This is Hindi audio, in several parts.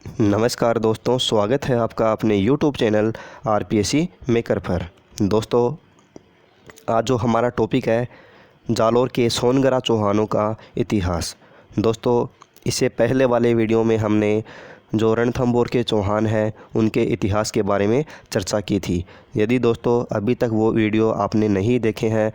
नमस्कार दोस्तों, स्वागत है आपका अपने YouTube चैनल आरपीएससी मेकर पर। दोस्तों, आज जो हमारा टॉपिक है जालोर के सोनगरा चौहानों का इतिहास। दोस्तों, इससे पहले वाले वीडियो में हमने जो रणथंभौर के चौहान हैं उनके इतिहास के बारे में चर्चा की थी। यदि दोस्तों अभी तक वो वीडियो आपने नहीं देखे हैं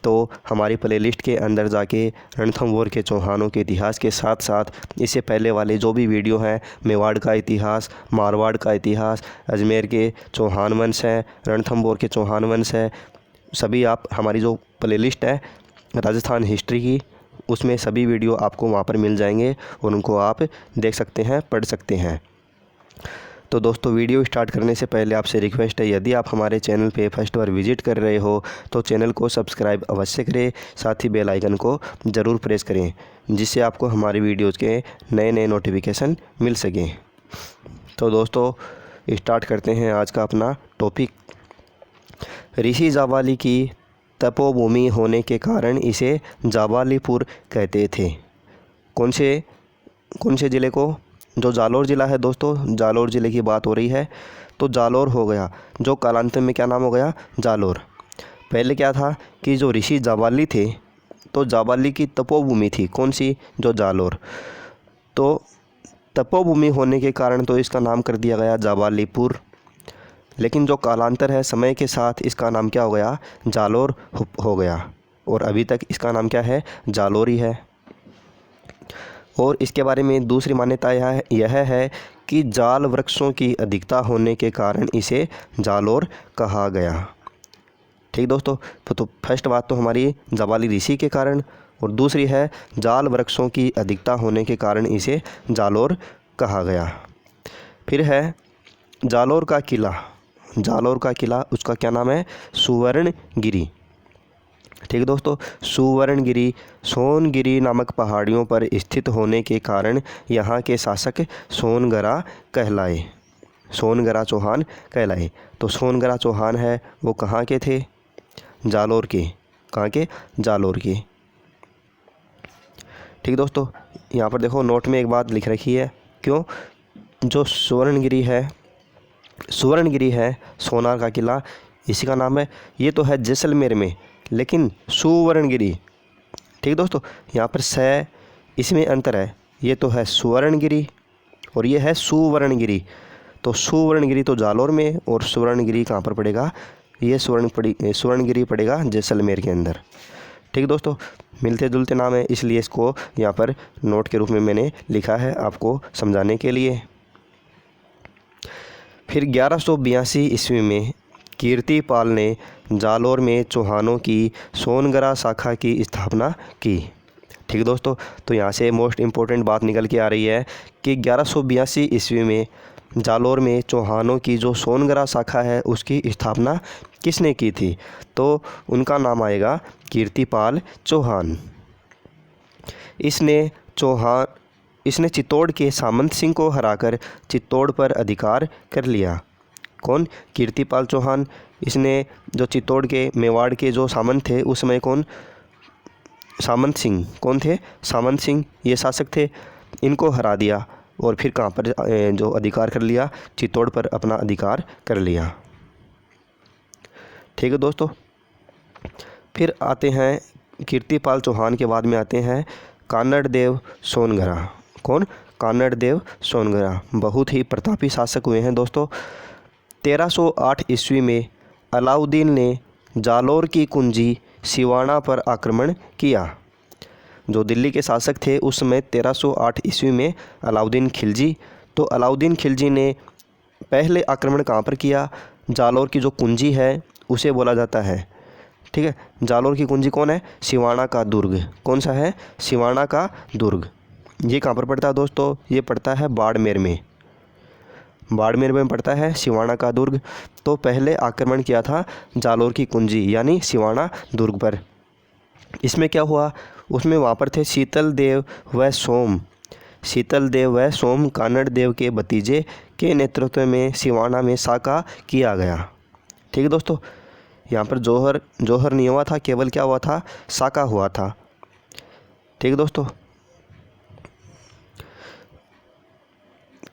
तो हमारी प्लेलिस्ट के अंदर जाके रणथंभौर के चौहानों के इतिहास के साथ साथ इससे पहले वाले जो भी वीडियो हैं, मेवाड़ का इतिहास, मारवाड़ का इतिहास, अजमेर के चौहान वंश हैं, रणथंभौर के चौहान वंश है, सभी आप हमारी जो प्लेलिस्ट है राजस्थान हिस्ट्री की, उसमें सभी वीडियो आपको वहाँ पर मिल जाएंगे और उनको आप देख सकते हैं, पढ़ सकते हैं। तो दोस्तों, वीडियो स्टार्ट करने से पहले आपसे रिक्वेस्ट है, यदि आप हमारे चैनल पे फर्स्ट बार विजिट कर रहे हो तो चैनल को सब्सक्राइब अवश्य करें, साथ ही बेल आइकन को ज़रूर प्रेस करें जिससे आपको हमारी वीडियोज़ के नए नए नोटिफिकेशन मिल सकें। तो दोस्तों, स्टार्ट करते हैं आज का अपना टॉपिक। ऋषि जाबाली की तपोभूमि होने के कारण इसे जाबालीपुर कहते थे। कौन से ज़िले को? जो जालोर ज़िला है दोस्तों, जालोर ज़िले की बात हो रही है। तो जालोर हो गया, जो कालांतर में क्या नाम हो गया? जालोर। पहले क्या था कि जो ऋषि जाबाली थे, तो जाबाली की तपोभूमि थी कौन सी? जो जालोर। तो तपोभूमि होने के कारण तो इसका नाम कर दिया गया जाबालीपुर। लेकिन जो कालांतर है, समय के साथ इसका नाम क्या हो गया? जालोर हो गया। और अभी तक इसका नाम क्या है? जालोर ही है। और इसके बारे में दूसरी मान्यता यह है कि जाल वृक्षों की अधिकता होने के कारण इसे जालोर कहा गया। ठीक दोस्तों, तो फर्स्ट बात तो हमारी जाबाली ऋषि के कारण, और दूसरी है जाल वृक्षों की अधिकता होने के कारण इसे जालोर कहा गया। फिर है जालोर का किला। जालोर का किला, उसका क्या नाम है? सुवर्णगिरी। ठीक दोस्तों, सुवर्णगिरी सोनगिरी नामक पहाड़ियों पर स्थित होने के कारण यहाँ के शासक सोनगरा कहलाए, सोनगरा चौहान कहलाए। तो सोनगरा चौहान है वो कहाँ के थे? जालोर के। कहाँ के? जालोर के। ठीक दोस्तों, यहाँ पर देखो नोट में एक बात लिख रखी है। क्यों? जो सुवर्णगिरी है सोनार का किला, इसी का नाम है। ये तो है जैसलमेर में, लेकिन सुवर्णगिरी, ठीक दोस्तों, यहाँ पर से इसमें अंतर है। ये तो है सुवर्णगिरी और ये है सुवर्णगिरी। तो सुवर्णगिरी तो जालोर में, और सुवर्णगिरी कहाँ पर पड़ेगा? ये सुवर्णगिरी पड़ेगा जैसलमेर के अंदर। ठीक दोस्तों, मिलते जुलते नाम है, इसलिए इसको यहाँ पर नोट के रूप में मैंने लिखा है आपको समझाने के लिए। फिर 1182 ईस्वी में कीर्तिपाल ने जालोर में चौहानों की सोनगरा शाखा की स्थापना की। ठीक दोस्तों, तो यहाँ से मोस्ट इम्पोर्टेंट बात निकल के आ रही है कि 1182 ईस्वी में जालोर में चौहानों की जो सोनगरा शाखा है उसकी स्थापना किसने की थी? तो उनका नाम आएगा कीर्तिपाल चौहान। इसने चित्तौड़ के सामंत सिंह को हराकर चित्तौड़ पर अधिकार कर लिया। कौन? कीर्तिपाल चौहान। इसने जो चित्तौड़ के, मेवाड़ के जो सामंत थे उस समय, कौन? सामंत सिंह। कौन थे? सामंत सिंह, ये शासक थे। इनको हरा दिया और फिर कहाँ पर जो अधिकार कर लिया? चित्तौड़ पर अपना अधिकार कर लिया। ठीक है दोस्तों, फिर आते हैं कीर्तिपाल चौहान के बाद में आते हैं कानड़ देव सोनगरा। कौन? कानड़ देव सोनगरा बहुत ही प्रतापी शासक हुए हैं दोस्तों। 1308 ईस्वी में अलाउद्दीन ने जालोर की कुंजी सिवाना पर आक्रमण किया। जो दिल्ली के शासक थे उस समय 1308 ईस्वी में अलाउद्दीन खिलजी। तो अलाउद्दीन खिलजी ने पहले आक्रमण कहाँ पर किया? जालोर की जो कुंजी है उसे बोला जाता है, ठीक है। जालोर की कुंजी कौन है? सिवाना का दुर्ग। कौन सा है? सिवाना का दुर्ग। ये कहाँ पर पड़ता है दोस्तों? ये पड़ता है बाड़मेर में। बाड़मेर में पड़ता है सिवाना का दुर्ग। तो पहले आक्रमण किया था जालोर की कुंजी यानी सिवाना दुर्ग पर। इसमें क्या हुआ? उसमें वहाँ पर थे शीतल देव व सोम कानड़ देव के भतीजे के नेतृत्व में सिवाना में साका किया गया। ठीक है दोस्तों, यहाँ पर जौहर नहीं हुआ था, केवल क्या हुआ था? साका हुआ था। ठीक है दोस्तों,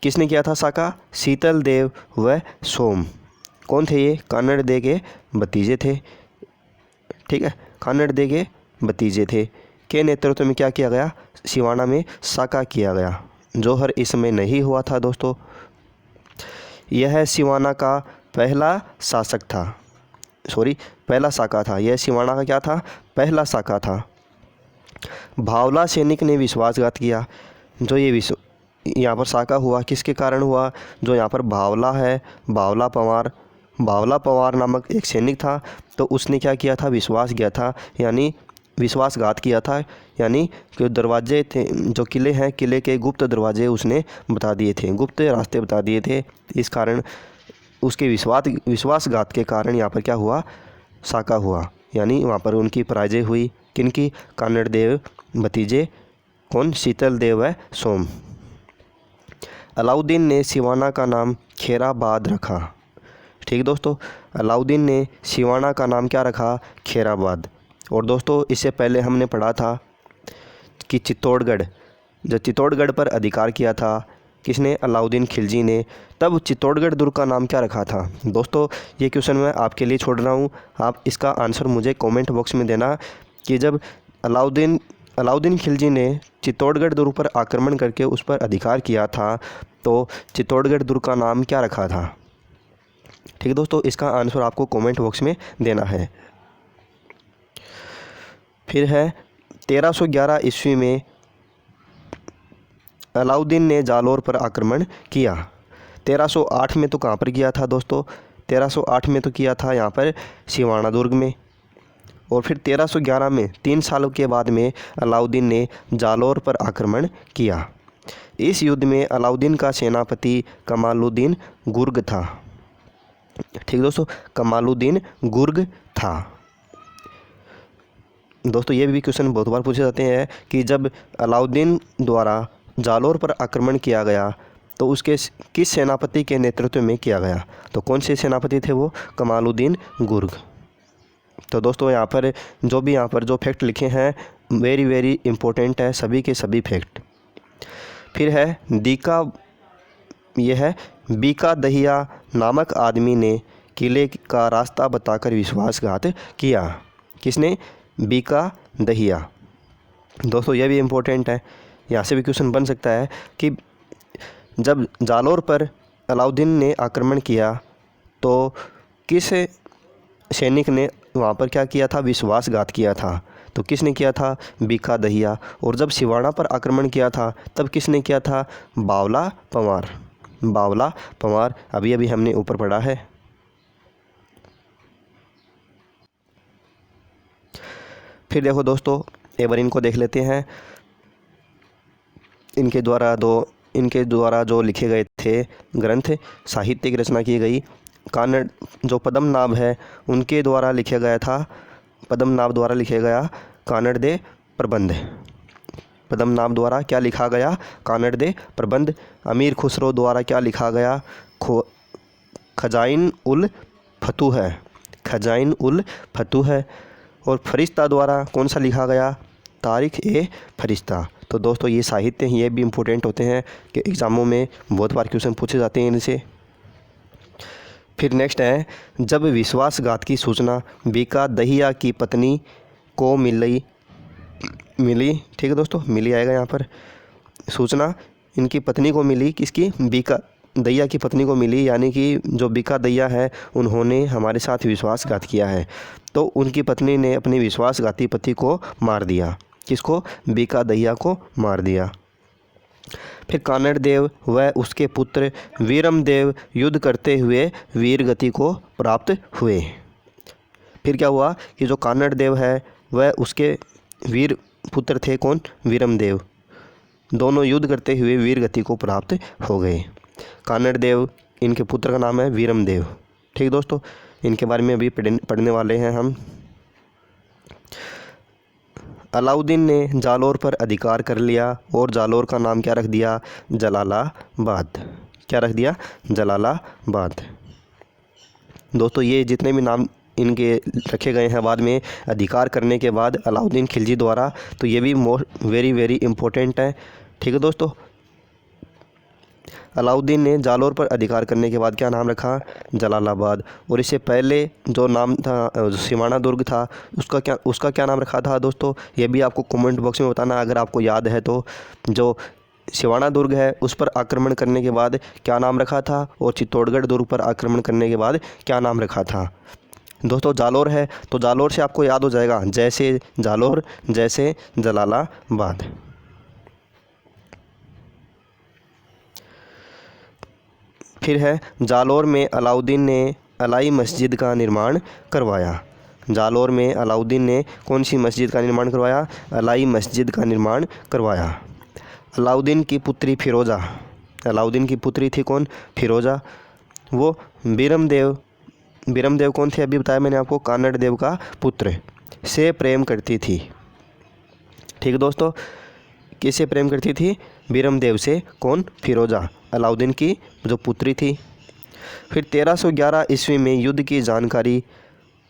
किसने किया था साका? शीतल देव व सोम। कौन थे ये? कानड़ दे के भतीजे थे। ठीक है, कानड़ दे के भतीजे थे के नेतृत्व में क्या किया गया? सिवाना में साका किया गया। जौहर इस समय नहीं हुआ था दोस्तों। यह सिवाना का पहला शासक था, पहला साका था। यह सिवाना का क्या था? पहला साका था। भावला सैनिक ने विश्वासघात किया। जो ये यहाँ पर साका हुआ किसके कारण हुआ? जो यहाँ पर भावला है, भावला पवार नामक एक सैनिक था, तो उसने क्या किया था? विश्वास किया था, यानी विश्वासघात किया था। यानी कि दरवाजे थे, जो किले हैं, किले के गुप्त दरवाजे उसने बता दिए थे, गुप्त रास्ते बता दिए थे। इस कारण उसके विश्वासघात के कारण यहाँ पर क्या हुआ? साका हुआ, यानी वहाँ पर उनकी पराजय हुई। किनकी? कानड़ देव भतीजे। कौन? शीतल देव व सोम। अलाउद्दीन ने सिवाना का नाम खैराबाद रखा। ठीक दोस्तों, अलाउद्दीन ने सिवाना का नाम क्या रखा? खैराबाद। और दोस्तों इससे पहले हमने पढ़ा था कि चित्तौड़गढ़ पर अधिकार किया था किसने? अलाउद्दीन खिलजी ने। तब चित्तौड़गढ़ दुर्ग का नाम क्या रखा था? दोस्तों ये क्वेश्चन मैं आपके लिए छोड़ रहा हूँ, आप इसका आंसर मुझे कमेंट बॉक्स में देना कि जब अलाउद्दीन खिलजी ने चित्तौड़गढ़ दुर्ग पर आक्रमण करके उस पर अधिकार किया था, तो चित्तौड़गढ़ दुर्ग का नाम क्या रखा था? ठीक है दोस्तों, इसका आंसर आपको कमेंट बॉक्स में देना है। फिर है 1311 ईस्वी में अलाउद्दीन ने जालौर पर आक्रमण किया। 1308 में तो कहाँ पर किया था दोस्तों? 1308 में तो किया था यहाँ पर सिवाना दुर्ग में। और फिर 1311 में 3 सालों के बाद में अलाउद्दीन ने जालौर पर आक्रमण किया। इस युद्ध में अलाउद्दीन का सेनापति कमालुद्दीन गुर्ग था। ठीक दोस्तों, कमालुद्दीन गुर्ग था। दोस्तों ये भी क्वेश्चन बहुत बार पूछे जाते हैं कि जब अलाउद्दीन द्वारा जालौर पर आक्रमण किया गया तो उसके किस सेनापति के नेतृत्व में किया गया? तो कौन से सेनापति थे वो? कमालुद्दीन गुर्ग। तो दोस्तों यहाँ पर जो फैक्ट लिखे हैं वेरी वेरी इम्पोर्टेंट है, सभी के सभी फैक्ट। फिर है बीका दहिया नामक आदमी ने किले का रास्ता बताकर विश्वासघात किया। किसने? बीका दहिया। दोस्तों यह भी इम्पोर्टेंट है, यहाँ से भी क्वेश्चन बन सकता है कि जब जालौर पर अलाउद्दीन ने आक्रमण किया तो किस सैनिक ने वहाँ पर क्या किया था? विश्वासघात किया था। तो किसने किया था? बीका दहिया। और जब सिवाना पर आक्रमण किया था तब किसने किया था? बावला पंवार। अभी हमने ऊपर पढ़ा है। फिर देखो दोस्तों एक बार इनको देख लेते हैं। इनके द्वारा जो लिखे गए थे ग्रंथ, साहित्य की रचना की गई। कानड़ जो पद्मनाभ है उनके द्वारा लिखा गया था, पद्मनाभ द्वारा लिखे गया कानड़ दे प्रबंध। पद्मनाभ द्वारा क्या लिखा गया? कानड़ दे प्रबंध। अमीर खुसरो द्वारा क्या लिखा गया? खजाइन उल फतूह है। और फरिश्ता द्वारा कौन सा लिखा गया? तारीख ए फरिश्ता। तो दोस्तों ये साहित्य हैं, ये भी इम्पोर्टेंट होते हैं कि एग्ज़ामों में बहुत बार क्वेश्चन पूछे जाते हैं इनसे। फिर नेक्स्ट है, जब विश्वासघात की सूचना बीका दहिया की पत्नी को मिली। ठीक है दोस्तों, मिली आएगा यहाँ पर। सूचना इनकी पत्नी को मिली, किसकी? बीका दहिया की पत्नी को मिली, यानी कि जो बीका दहिया है उन्होंने हमारे साथ विश्वासघात किया है। तो उनकी पत्नी ने अपने विश्वासघाती पति को मार दिया। किसको? बीका दहिया को मार दिया। फिर कानड़ देव व उसके पुत्र वीरम देव युद्ध करते हुए वीरगति को प्राप्त हुए। फिर क्या हुआ कि जो कानड़ देव है वह उसके वीर पुत्र थे, कौन? वीरम देव। दोनों युद्ध करते हुए वीरगति को प्राप्त हो गए। कानड़ देव, इनके पुत्र का नाम है वीरम देव। ठीक दोस्तों, इनके बारे में अभी पढ़ने वाले हैं हम। अलाउद्दीन ने जालौर पर अधिकार कर लिया और जालौर का नाम क्या रख दिया? जलालाबाद। क्या रख दिया? जलालाबाद। दोस्तों ये जितने भी नाम इनके रखे गए हैं बाद में अधिकार करने के बाद अलाउद्दीन खिलजी द्वारा, तो ये भी वेरी वेरी इम्पोर्टेंट है। ठीक है दोस्तों, अलाउद्दीन ने जालोर पर अधिकार करने के बाद क्या नाम रखा? जलालाबाद। और इससे पहले जो नाम था सिवाना दुर्ग था उसका क्या नाम रखा था दोस्तों? ये भी आपको कमेंट बॉक्स में बताना अगर आपको याद है तो। जो सिवाना दुर्ग है उस पर आक्रमण करने के बाद क्या नाम रखा था? और चित्तौड़गढ़ दुर्ग पर आक्रमण करने के बाद क्या नाम रखा था? दोस्तों जालोर है तो जालोर से आपको याद हो जाएगा जैसे जालोर जैसे जलालाबाद। फिर है जालोर में अलाउद्दीन ने अलाई मस्जिद का निर्माण करवाया। जालोर में अलाउद्दीन ने कौन सी मस्जिद का निर्माण करवाया? अलाई मस्जिद का निर्माण करवाया। अलाउद्दीन की पुत्री फिरोज़ा, अलाउद्दीन की पुत्री थी कौन? फिरोज़ा। वो बीरमदेव कौन थे? अभी बताया मैंने आपको, कानड़ देव का पुत्र, से प्रेम करती थी। ठीक है दोस्तों, किससे प्रेम करती थी? बीरमदेव से। कौन? फिरोज़ा, अलाउद्दीन की जो पुत्री थी। फिर 1311 ईस्वी में युद्ध की जानकारी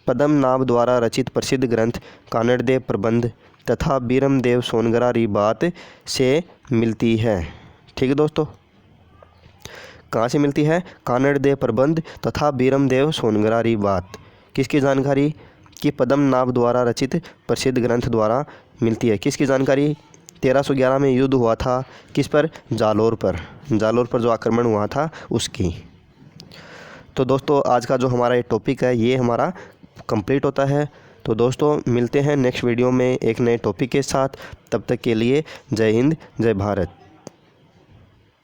पद्मनाभ द्वारा रचित प्रसिद्ध ग्रंथ कानड़देव प्रबंध तथा बीरमदेव सोनगरारी बात से मिलती है। ठीक है दोस्तों, कहाँ से मिलती है? कानड़देव प्रबंध तथा बीरमदेव सोनगरारी बात। किसकी जानकारी? कि पद्मनाभ द्वारा रचित प्रसिद्ध ग्रंथ द्वारा मिलती है। किसकी जानकारी? 1311 में युद्ध हुआ था किस पर? जालोर पर। जालोर पर जो आक्रमण हुआ था उसकी। तो दोस्तों आज का जो हमारा ये टॉपिक है ये हमारा कंप्लीट होता है। तो दोस्तों मिलते हैं नेक्स्ट वीडियो में एक नए टॉपिक के साथ। तब तक के लिए जय हिंद, जय भारत।